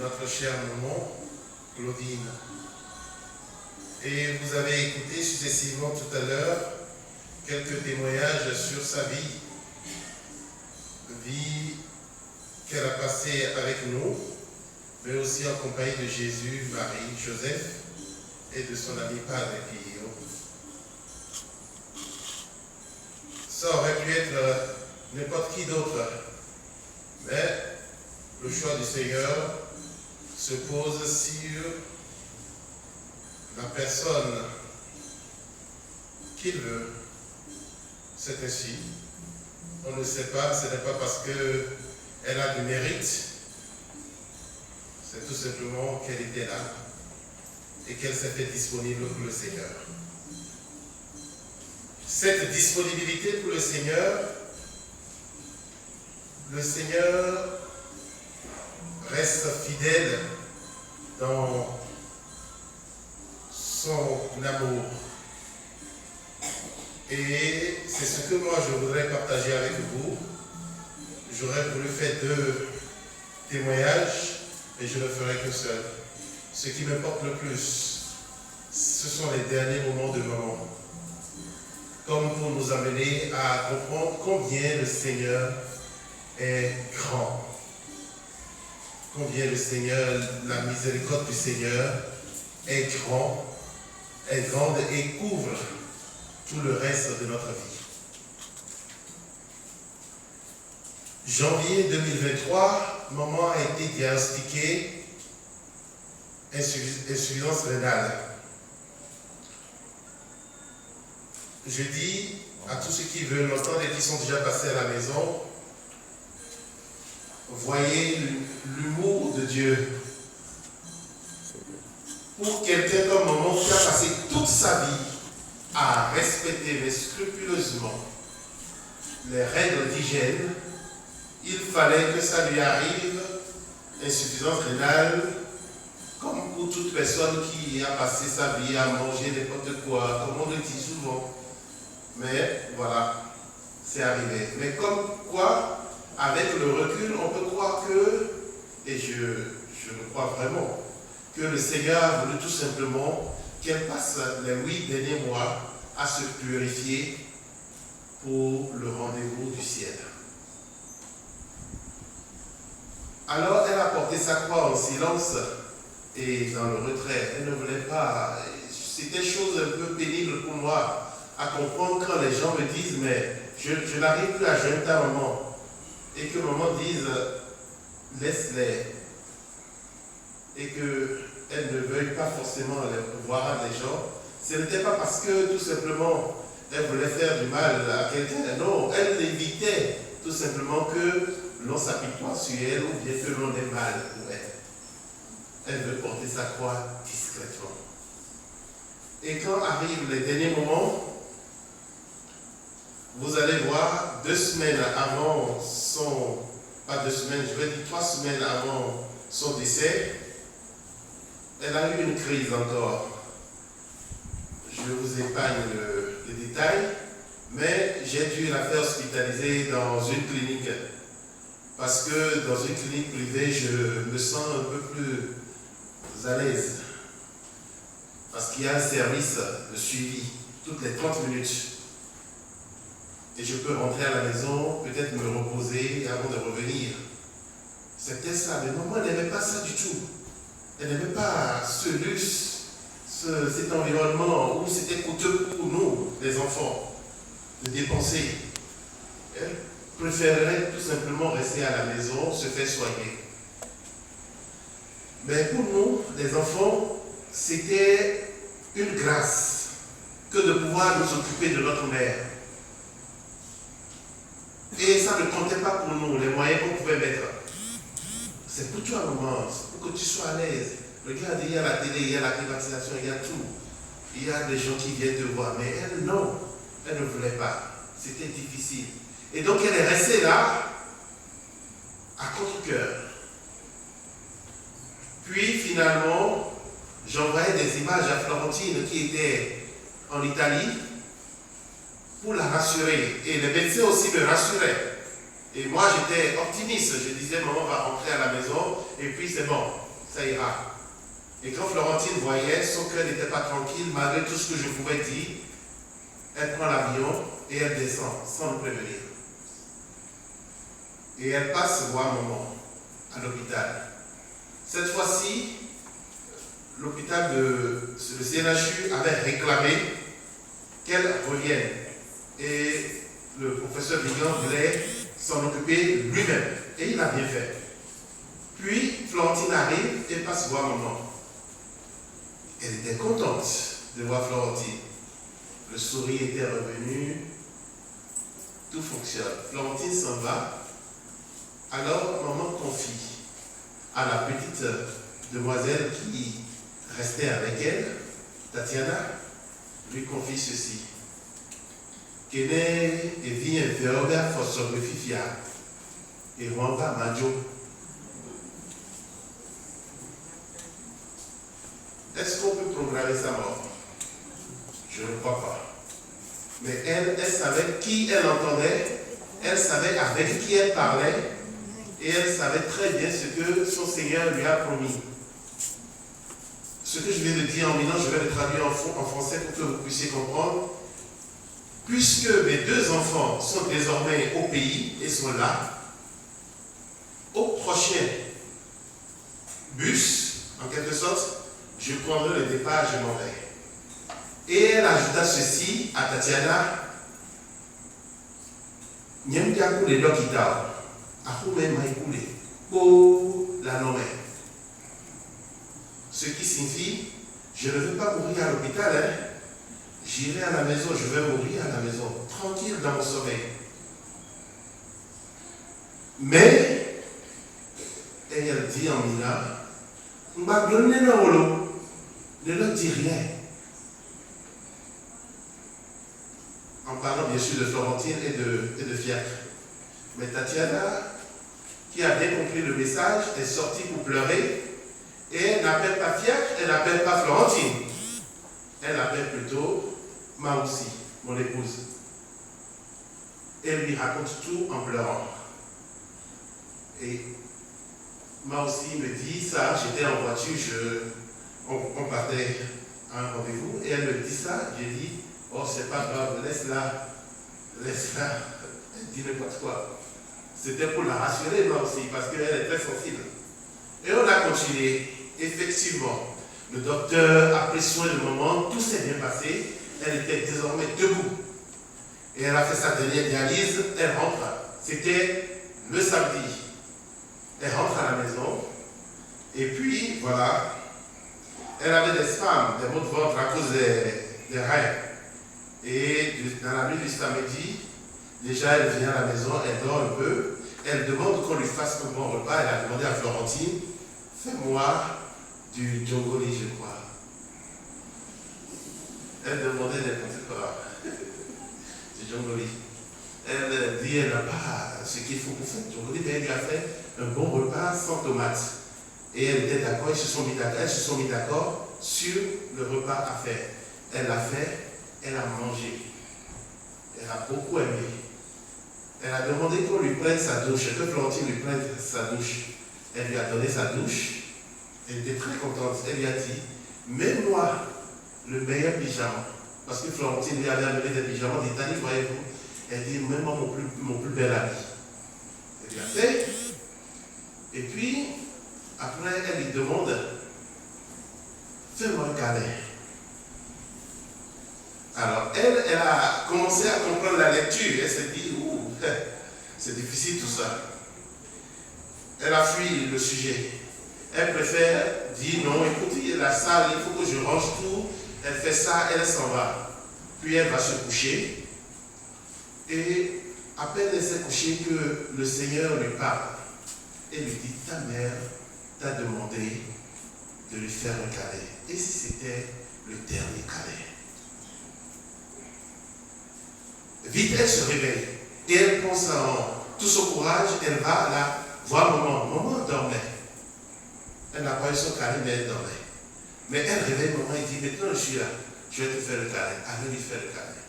notre chère maman, Claudine. Et vous avez écouté successivement tout à l'heure quelques témoignages sur sa vie qu'elle a passée avec nous, mais aussi en compagnie de Jésus, Marie, Joseph et de son ami Padre Pio. Ça aurait pu être n'importe qui d'autre, mais le choix du Seigneur se pose sur la personne qu'il veut. C'est ainsi. On ne sait pas, ce n'est pas parce qu'elle a du mérite, c'est tout simplement qu'elle était là et qu'elle s'est fait disponible pour le Seigneur. Cette disponibilité pour le Seigneur reste fidèle dans son amour. Et c'est ce que moi je voudrais partager avec vous. J'aurais voulu faire 2 témoignages, mais je ne ferai qu'un seul. Ce qui m'importe le plus, ce sont les derniers moments de maman. Comme pour nous amener à comprendre combien le Seigneur est grand. Combien le Seigneur, la miséricorde du Seigneur est grande et couvre tout le reste de notre vie. Janvier 2023, maman a été diagnostiquée insuffisance rénale. Je dis à tous ceux qui veulent l'entendre et qui sont déjà passés à la maison, voyez l'humour de Dieu. Pour quelqu'un comme maman qui a passé toute sa vie à respecter mais scrupuleusement les règles d'hygiène, il fallait que ça lui arrive, insuffisance rénale, comme pour toute personne qui a passé sa vie à manger n'importe quoi, comme on le dit souvent. Mais voilà, c'est arrivé. Mais comme quoi, avec le recul, on peut croire que, et je le crois vraiment, que le Seigneur a voulu tout simplement qu'elle passe les 8 derniers mois à se purifier pour le rendez-vous du ciel. Alors elle a porté sa croix en silence et dans le retrait. Elle ne voulait pas. C'était chose un peu pénible pour moi à comprendre quand les gens me disent mais je n'arrive plus à joindre ta maman. Et que maman dise laisse-les. Et qu'elle ne veuille pas forcément voir les gens. Ce n'était pas parce que tout simplement elle voulait faire du mal à quelqu'un. Non, elle évitait tout simplement que l'on s'apitoie sur elle ou bien que l'on ait mal pour elle. Elle veut porter sa croix discrètement. Et quand arrivent les derniers moments, vous allez voir 2 semaines avant son, pas 2 semaines, je vais dire 3 semaines avant son décès, elle a eu une crise encore. Je vous épargne le détail, mais j'ai dû la faire hospitaliser dans une clinique. Parce que dans une clinique privée, je me sens un peu plus à l'aise. Parce qu'il y a un service de suivi toutes les 30 minutes. Et je peux rentrer à la maison, peut-être me reposer avant de revenir. C'était ça. Mais maman n'aimait pas ça du tout. Elle n'aimait pas ce luxe, cet environnement où c'était coûteux pour nous, les enfants, de dépenser. Elle préférerait tout simplement rester à la maison, se faire soigner. Mais pour nous, les enfants, c'était une grâce que de pouvoir nous occuper de notre mère. Et ça ne comptait pas pour nous, les moyens qu'on pouvait mettre. C'est pour toi, maman, c'est pour que tu sois à l'aise. Regarde, il y a la télé, il y a la climatisation, il y a tout. Il y a des gens qui viennent te voir. Mais elle, non, elle ne voulait pas. C'était difficile. Et donc, elle est restée là, à contre-cœur. Puis, finalement, j'envoyais des images à Florentine qui était en Italie pour la rassurer. Et les médecins aussi me rassuraient. Et moi, j'étais optimiste. Je disais, maman va rentrer à la maison et puis c'est bon. ça ira. Et quand Florentine voyait, son cœur n'était pas tranquille, malgré tout ce que je pouvais dire, elle prend l'avion et elle descend sans nous prévenir. Et elle passe voir maman à l'hôpital. Cette fois-ci, l'hôpital le CNHU avait réclamé qu'elle revienne. Et le professeur Vigan voulait s'en occuper lui-même. Et il a bien fait. Puis, Florentine arrive et passe voir maman. Elle était contente de voir Florentine. Le sourire était revenu. Tout fonctionne. Florentine s'en va. Alors, maman confie à la petite demoiselle qui restait avec elle, Tatiana, lui confie ceci. Kene evi enverga fosogbe fifia et Rwanda Majo. Est-ce qu'on peut programmer sa mort? Je ne crois pas. Mais elle savait qui elle entendait, elle savait avec qui elle parlait, et elle savait très bien ce que son Seigneur lui a promis. Ce que je viens de dire en Milan, je vais le traduire en français pour que vous puissiez comprendre. Puisque mes deux enfants sont désormais au pays et sont là, au prochain bus, en quelque sorte, je prendrai le départ, je m'en vais. Et elle ajouta ceci à Tatiana. Nyemdiakou le dokita, ahume maïkoule, pour la nommer. Ce qui signifie, je ne veux pas mourir à l'hôpital, hein. J'irai à la maison, je vais mourir à la maison, tranquille dans mon sommeil. Mais, et elle dit en Mila, ne leur dis rien. En parlant bien sûr de Florentine et de Fiacre. Mais Tatiana, qui a bien compris le message, est sortie pour pleurer. Et elle n'appelle pas Fiacre, elle n'appelle pas Florentine. Elle appelle plutôt Maoussi, mon épouse. Elle lui raconte tout en pleurant. Et Maoussi me dit ça, j'étais en voiture, on partait à un rendez-vous, et elle me dit ça, j'ai dit, oh c'est pas grave, laisse-la. Elle dit n'importe quoi. C'était pour la rassurer Maoussi, parce qu'elle est très sensible. Et on a continué. Effectivement, le docteur a pris soin de maman, tout s'est bien passé. Elle était désormais debout. Et elle a fait sa dernière dialyse, elle rentre. C'était le samedi. Elle rentre à la maison. Et puis, voilà, elle avait des spasmes, des maux de ventre à cause des reins. Et dans la nuit du samedi, déjà elle vient à la maison, elle dort un peu. Elle demande qu'on lui fasse un bon repas. Elle a demandé à Florentine, fais-moi du djongoli, je crois. Elle demandait n'importe quoi. Du djongoli. Elle dit, elle n'a pas ce qu'il faut pour faire du djongoli, mais elle lui a fait un bon repas sans tomates. Et elle était d'accord, elles se sont mis d'accord sur le repas à faire. Elle l'a fait, elle a mangé. Elle a beaucoup aimé. Elle a demandé qu'on lui prenne sa douche, que Florentine lui prenne sa douche. Elle lui a donné sa douche. Elle était très contente. Elle lui a dit, mets-moi le meilleur pyjama. Parce que Florentine lui avait amené des pyjamas d'Italie, voyez-vous. Elle dit, mets-moi mon plus bel habit. Elle lui a fait. Et puis, après, elle lui demande, fais-moi un câlin. Alors, elle a commencé à comprendre la lecture. Elle s'est dit, ouh, c'est difficile tout ça. Elle a fui le sujet. Elle préfère dire non, écoutez, la salle, il faut que je range tout. Elle fait ça, elle s'en va. Puis elle va se coucher. Et à peine elle s'est couchée que le Seigneur lui parle. Et lui dit, ta mère t'a demandé de lui faire un câlin. Et si c'était le dernier câlin? Vite, elle se réveille. Et elle pense en tout son courage, elle va là voir maman. Maman dormait. Elle n'a pas eu son câlin, mais elle dormait. Mais elle réveille maman et dit, maintenant je suis là, je vais te faire le câlin. Elle lui fait le câlin.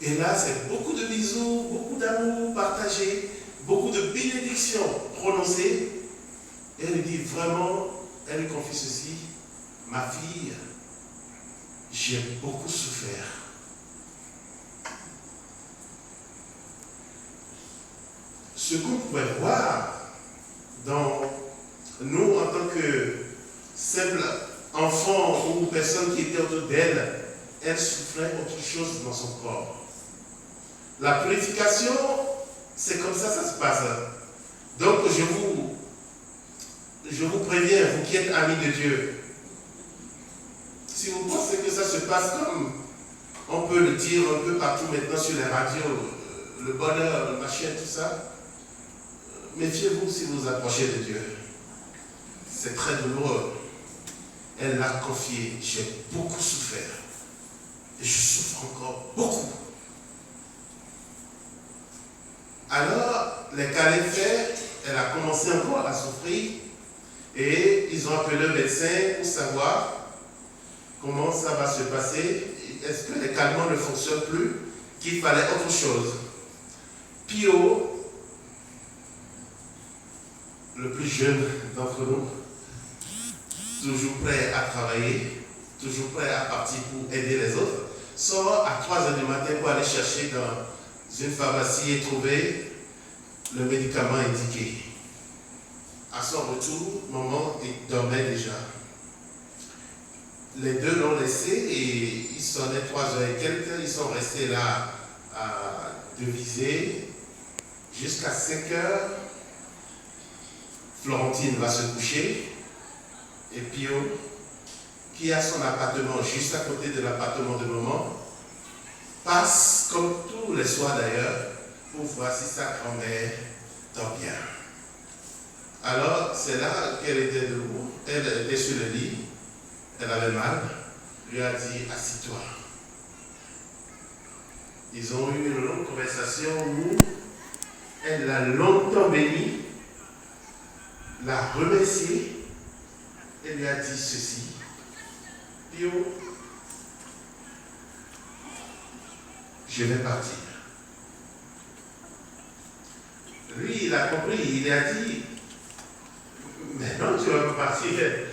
Et là, c'est beaucoup de bisous, beaucoup d'amour partagé, beaucoup de bénédictions prononcées. Et elle lui dit, vraiment, elle lui confie ceci: ma fille, j'ai beaucoup souffert. Ce qu'on pouvait voir dans nous en tant que simples enfants ou personnes qui étaient autour d'elle, elle souffrait autre chose dans son corps. La purification, c'est comme ça se passe. Donc je vous préviens, vous qui êtes amis de Dieu, si vous pensez que ça se passe comme on peut le dire un peu partout maintenant sur les radios, le bonheur, le machin, tout ça, méfiez-vous si vous approchez de Dieu. C'est très douloureux. Elle l'a confié: j'ai beaucoup souffert et je souffre encore beaucoup. Alors, les calés faits, elle a commencé encore à souffrir et ils ont appelé le médecin pour savoir comment ça va se passer. Est-ce que les calmants ne fonctionnent plus, qu'il fallait autre chose. Pio, le plus jeune d'entre nous, toujours prêt à travailler, toujours prêt à partir pour aider les autres, sort à 3h du matin pour aller chercher dans une pharmacie et trouver le médicament indiqué. À son retour, maman dormait déjà. Les deux l'ont laissé et il sonnait 3h et quelques, ils sont restés là à deviser jusqu'à 5h. Florentine va se coucher et Pio, qui a son appartement juste à côté de l'appartement de maman, passe, comme tous les soirs d'ailleurs, pour voir si sa grand-mère dort bien. Alors, c'est là qu'elle était debout, elle était sur le lit, elle avait mal, lui a dit: assis-toi. Ils ont eu une longue conversation où elle l'a longtemps béni, l'a remercié, et lui a dit ceci: Pio, je vais partir. Lui, il a compris, il a dit: mais non, tu ne vas pas partir.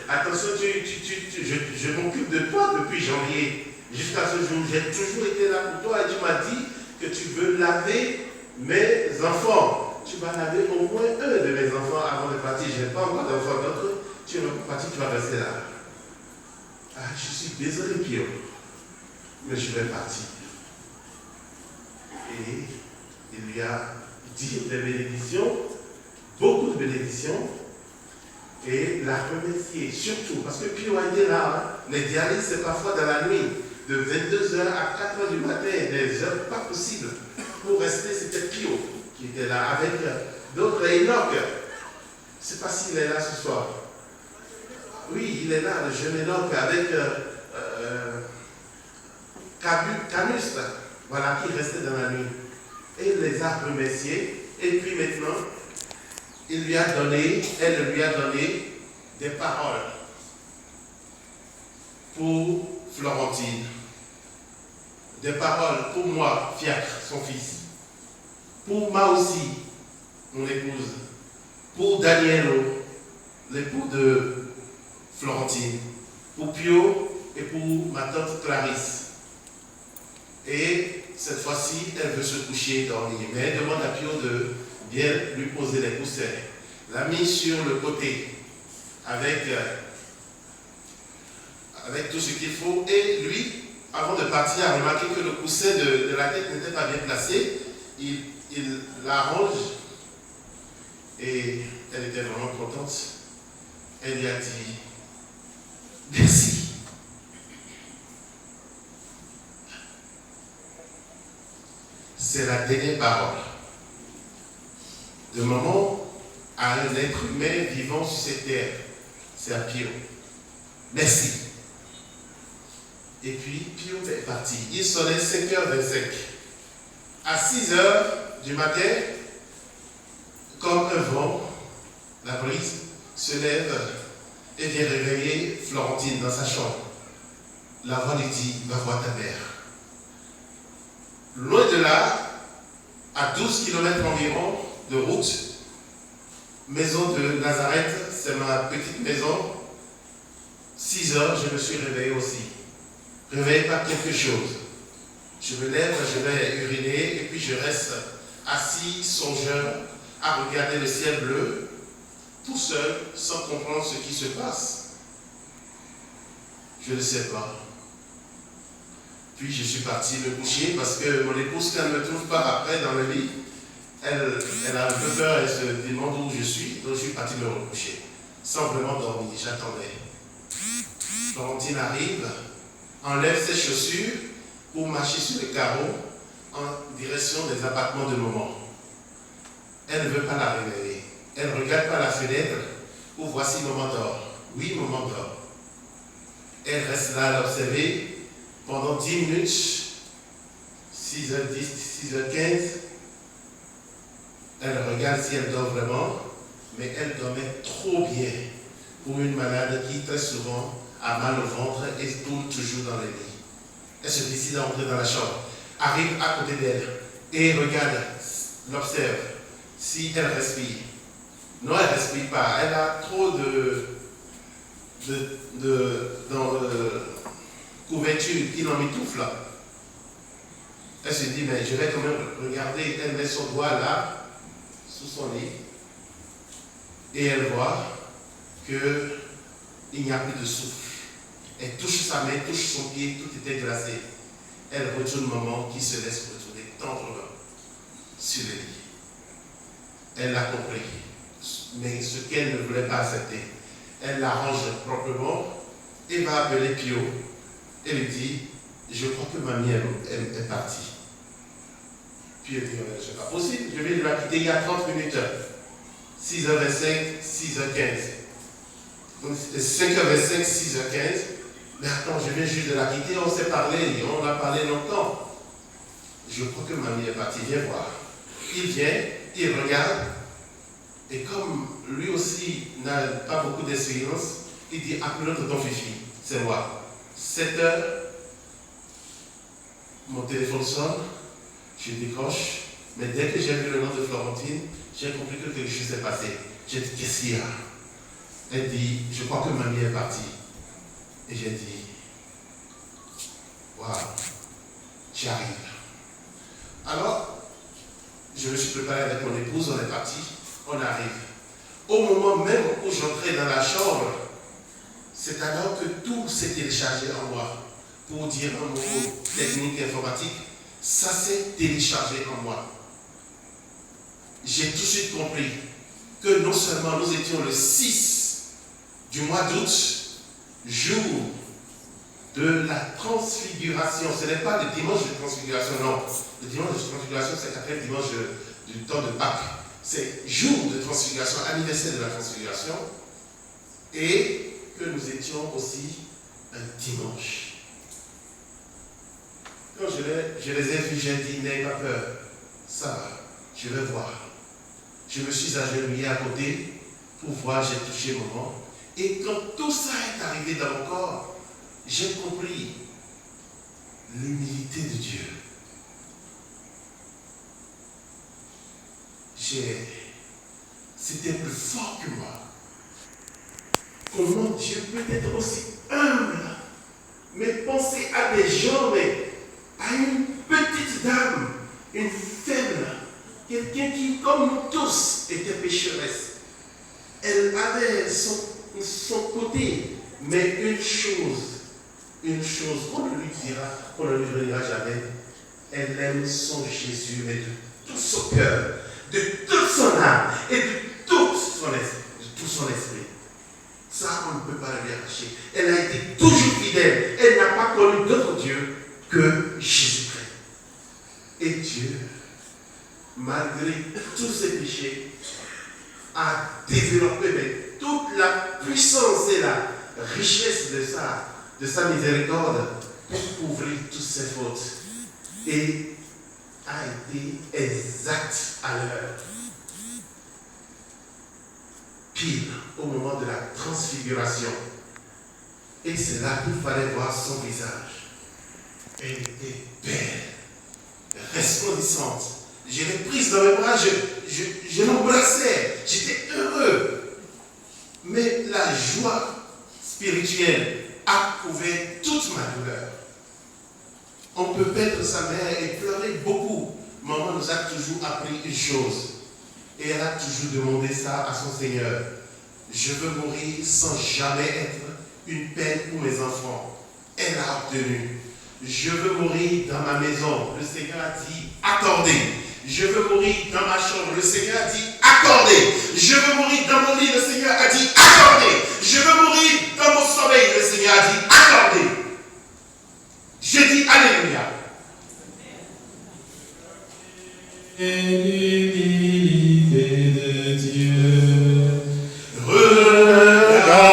Attention, je m'occupe de toi depuis janvier jusqu'à ce jour. J'ai toujours été là pour toi et tu m'as dit que tu veux laver mes enfants. Tu vas laver au moins un de mes enfants avant de partir. Je n'ai pas encore d'enfants, donc tu ne vas pas partir, tu vas rester là. Ah, je suis désolé, Pio, mais je vais partir. Et il lui a dit des bénédictions, beaucoup de bénédictions, et la remercier, surtout, parce que Pio a été là, les dialyses, c'est parfois dans la nuit, de 22h à 4h du matin, des heures pas possibles. Pour rester, c'était Pio qui était là, avec d'autres, Enoch. Je ne sais pas s'il est là ce soir. Oui, il est là, le jeune Enoch, avec Canus, voilà, qui restait dans la nuit. Et il les a remerciés, et puis maintenant, elle lui a donné des paroles pour Florentine, des paroles pour moi, Fiacre, son fils, pour moi aussi, mon épouse, pour Danielo, l'époux de Florentine, pour Pio et pour ma tante Clarisse. Et cette fois-ci, elle veut se coucher et dormir, mais elle demande à Pio de bien lui poser les coussins. L'a mis sur le côté avec tout ce qu'il faut. Et lui, avant de partir, a remarqué que le coussin de la tête n'était pas bien placé. Il l'arrange et elle était vraiment contente. Elle lui a dit: merci. C'est la dernière parole de maman à un être humain vivant sur cette terre. C'est à Pio. Merci. Et puis Pio est parti. Il sonnait 5h25. À 6h du matin, comme un vent, la brise se lève et vient réveiller Florentine dans sa chambre. La voix lui dit: va voir ta mère. Loin de là, à 12 km environ de route, maison de Nazareth, c'est ma petite maison, 6 heures, je me suis réveillé aussi. Réveillé par quelque chose. Je me lève, je vais uriner et puis je reste assis, songeur, à regarder le ciel bleu, tout seul, sans comprendre ce qui se passe. Je ne sais pas. Puis je suis parti me coucher parce que mon épouse, quand elle ne me trouve pas après dans le lit, elle a un peu peur, elle se demande où je suis, donc je suis parti me recoucher. Sans vraiment dormir, j'attendais. Florentine arrive, enlève ses chaussures pour marcher sur le carreau en direction des appartements de maman. Elle ne veut pas la réveiller. Elle regarde par la fenêtre où voici maman dort. Oui, maman dort. Elle reste là à l'observer pendant 10 minutes, 6h10, 6h15. Elle regarde si elle dort vraiment, mais elle dormait trop bien pour une malade qui très souvent a mal au ventre et tourne toujours dans le lit. Elle se décide à entrer dans la chambre, arrive à côté d'elle et regarde, l'observe, si elle respire. Non, elle ne respire pas, elle a trop dans couverture qui l'emmitoufle là. Elle se dit, mais je vais quand même regarder. Elle met son doigt là, sous son lit, et elle voit qu'il n'y a plus de souffle. Elle touche sa main, touche son pied, tout était glacé. Elle retourne maman qui se laisse retourner tendrement sur le lit. Elle l'a compris, mais ce qu'elle ne voulait pas accepter. Elle l'arrange proprement et va appeler Pio. Elle lui dit, je crois que mamie est partie. Puis elle dit, c'est pas possible, je viens de la quitter il y a 30 minutes. 6h25, 6h15. Donc 5h25, 6h15. Mais attends, je viens juste de la quitter, on s'est parlé, on a parlé longtemps. Je crois que mamie est partie, viens voir. Il vient, il regarde, et comme lui aussi n'a pas beaucoup d'expérience, il dit, appelle ton fifi, c'est moi. 7h, mon téléphone sonne, je décroche, mais dès que j'ai vu le nom de Florentine, j'ai compris que quelque chose s'est passé. J'ai dit, qu'est-ce qu'il y a? Elle dit, je crois que mamie est partie. Et j'ai dit, waouh, j'y arrive. Alors, je me suis préparé avec mon épouse, on est parti, on arrive. Au moment même où j'entrais dans la chambre, c'est alors que tout s'est téléchargé en moi. Pour dire un mot technique informatique, ça s'est téléchargé en moi. J'ai tout de suite compris que non seulement nous étions le 6 du mois d'août, jour de la transfiguration. Ce n'est pas le dimanche de transfiguration, non. Le dimanche de transfiguration, c'est après le dimanche du temps de Pâques. C'est jour de transfiguration, anniversaire de la transfiguration. Et que nous étions aussi un dimanche. Quand je les ai vus, j'ai dit, n'ayez pas peur. Ça va, je vais voir. Je me suis agenouillé à côté pour voir, j'ai touché maman. Et quand tout ça est arrivé dans mon corps, j'ai compris l'humilité de Dieu. C'était plus fort que moi. Comment Dieu peut être aussi humble, mais penser à des gens, mais à une petite dame, une faible, quelqu'un qui, comme nous tous, était pécheresse. Elle avait son côté, mais une chose qu'on ne lui dira, qu'on ne lui dira jamais, elle aime son Jésus, mais de tout son cœur, de toute son âme et de tout son esprit. Ça, on ne peut pas lui arracher. Elle a été toujours fidèle. Elle n'a pas connu d'autre Dieu que Jésus-Christ. Et Dieu, malgré tous ses péchés, a développé toute la puissance et la richesse de sa miséricorde pour couvrir toutes ses fautes. Et a été exact à l'heure. Pile au moment de la transfiguration. Et c'est là qu'il fallait voir son visage. Elle était belle, resplendissante. Je l'ai prise dans mes bras, je l'embrassais, j'étais heureux. Mais la joie spirituel a couvert toute ma douleur. On peut perdre sa mère et pleurer beaucoup. Maman nous a toujours appris une chose. Et elle a toujours demandé ça à son Seigneur. Je veux mourir sans jamais être une peine pour mes enfants. Elle a obtenu. Je veux mourir dans ma maison. Le Seigneur a dit accordé. Je veux mourir dans ma chambre. Le Seigneur a dit accordé. Je veux mourir dans mon lit. Le Seigneur a dit accordé. Je veux mourir dans mon sommeil. Le Seigneur a dit accordé. Je dis alléluia. Et l'humilité de Dieu. Regardez